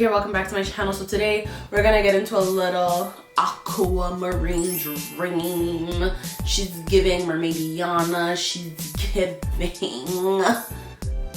here, welcome back to my channel. So today we're gonna get into a little aquamarine dream. She's giving Mermaidiana, she's giving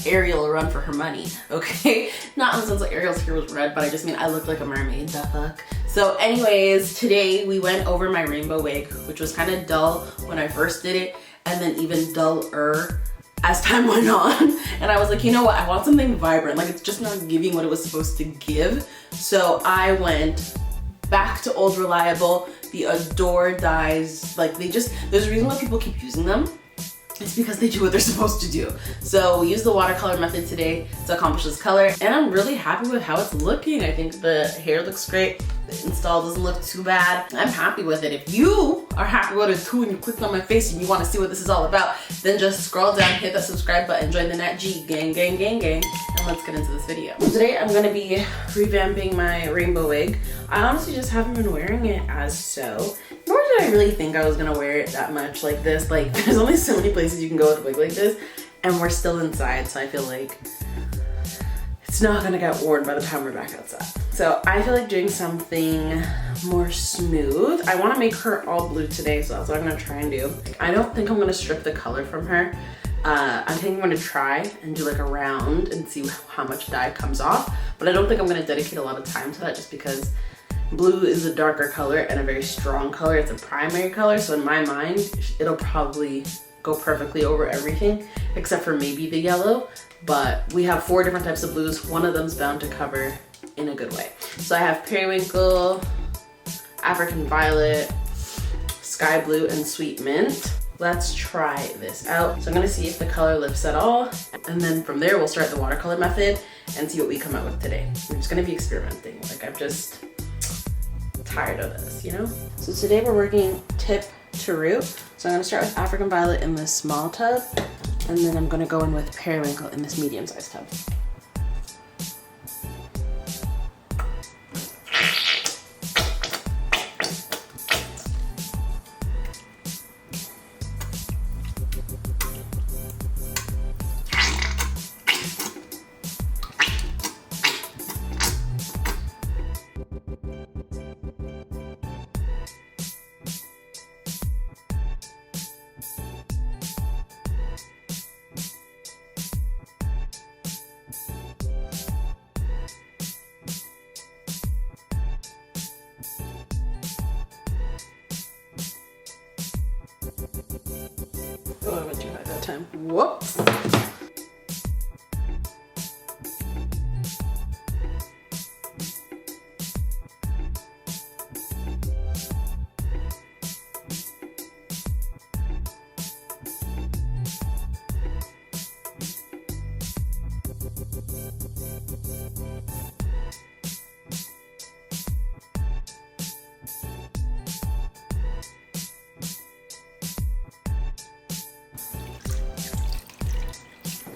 Ariel a run for her money, okay? Not in the sense like Ariel's hair was red, but I just mean I look like a mermaid, the fuck. So anyways, today we went over my rainbow wig, which was kind of dull when I first did it, and then even duller as time went on. And I was like, you know what, I want something vibrant, like it's just not giving what it was supposed to give. So I went back to old reliable, the Adore dyes. Like there's a reason why people keep using them. It's because they do what they're supposed to do. So we used the watercolor method today to accomplish this color, and I'm really happy with how it's looking. I think the hair looks great. The install doesn't look too bad. I'm happy with it. If you are happy with it too and you clicked on my face and you want to see what this is all about, then just scroll down, hit that subscribe button, join the NATGEE gang, and let's get into this video. Today I'm gonna be revamping my rainbow wig. I honestly just haven't been wearing it as so. Nor did I really think I was gonna wear it that much like this. Like there's only so many places you can go with a wig like this, and we're still inside, so I feel like it's not gonna get worn by the time we're back outside. So I feel like doing something more smooth. I wanna make her all blue today, so that's what I'm gonna try and do. I don't think I'm gonna strip the color from her. I think I'm gonna try and do like a round and see how much dye comes off, but I don't think I'm gonna dedicate a lot of time to that just because blue is a darker color and a very strong color. It's a primary color, so in my mind, it'll probably go perfectly over everything except for maybe the yellow. But we have 4 different types of blues. One of them's bound to cover in a good way. So I have Periwinkle, African Violet, Sky Blue, and Sweet Mint. Let's try this out. So I'm gonna see if the color lifts at all, and then from there we'll start the watercolor method and see what we come out with today. We're just gonna be experimenting. Like I'm just tired of this, you know? So today we're working tip to root. So I'm gonna start with African Violet in this small tub, and then I'm gonna go in with Periwinkle in this medium-sized tub. Oh, I went too high that time. Whoops.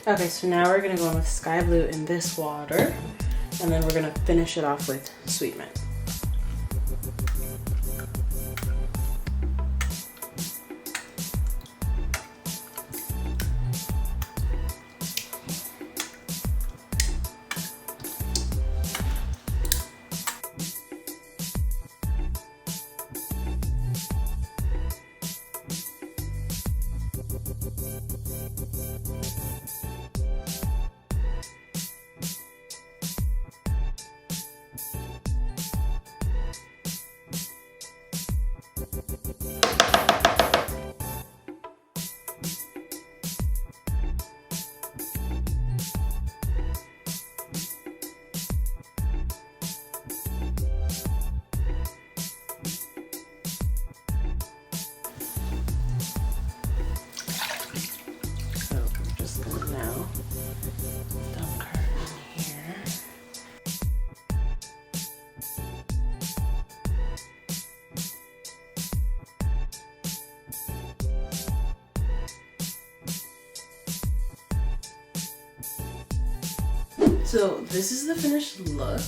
Okay, so now we're gonna go in with Sky Blue in this water, and then we're gonna finish it off with Sweet Mint. So this is the finished look.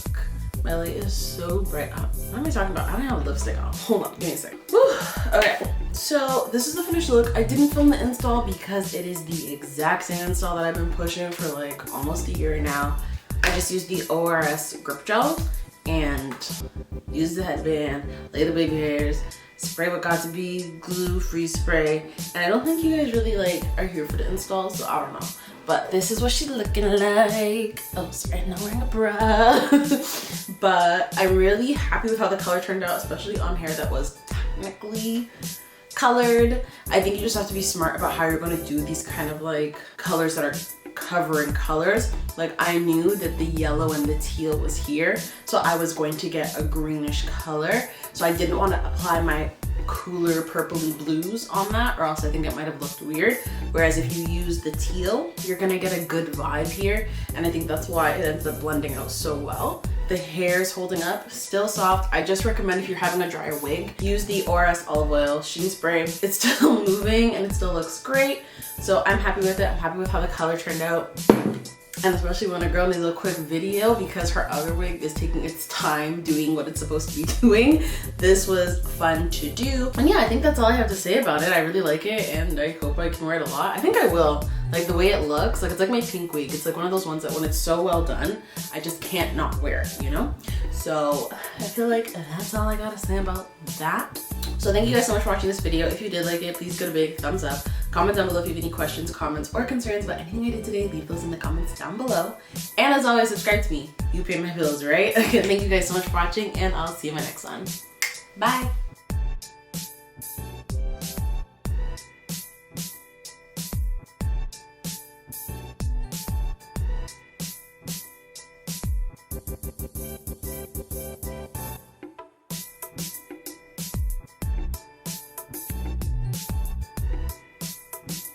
My light is so bright. What am I talking about? I don't have lipstick on. Hold on, give me a sec. Whew. Okay, so this is the finished look. I didn't film the install because it is the exact same install that I've been pushing for like almost a year now. I just used the ORS grip gel and use the headband, lay the baby hairs, spray what got to be glue free spray. And I don't think you guys really like are here for the install, so I don't know. But this is what she's looking like. Oh, sorry, I'm not wearing a bra. But I'm really happy with how the color turned out, especially on hair that was technically colored. I think you just have to be smart about how you're going to do these kind of like colors that are covering colors. Like I knew that the yellow and the teal was here, so I was going to get a greenish color. So I didn't want to apply my cooler purpley blues on that, or else I think it might have looked weird. Whereas if you use the teal, you're gonna get a good vibe here, and I think that's why it ends up blending out so well. The hair is holding up, still soft. I just recommend if you're having a dry wig, use the ORS olive oil sheen spray. It's still moving and it still looks great. So I'm happy with it. I'm happy with how the color turned out. And especially when a girl needs a quick video because her other wig is taking its time doing what it's supposed to be doing. This was fun to do. And yeah, I think that's all I have to say about it. I really like it and I hope I can wear it a lot. I think I will. Like the way it looks, like it's like my pink wig. It's like one of those ones that when it's so well done, I just can't not wear it, you know? So I feel like that's all I gotta say about that. So thank you guys so much for watching this video. If you did like it, please give it a big thumbs up. Comment down below if you have any questions, comments, or concerns about anything I did today. Leave those in the comments down below. And as always, subscribe to me. You pay my bills, right? Okay, thank you guys so much for watching, and I'll see you in my next one. Bye.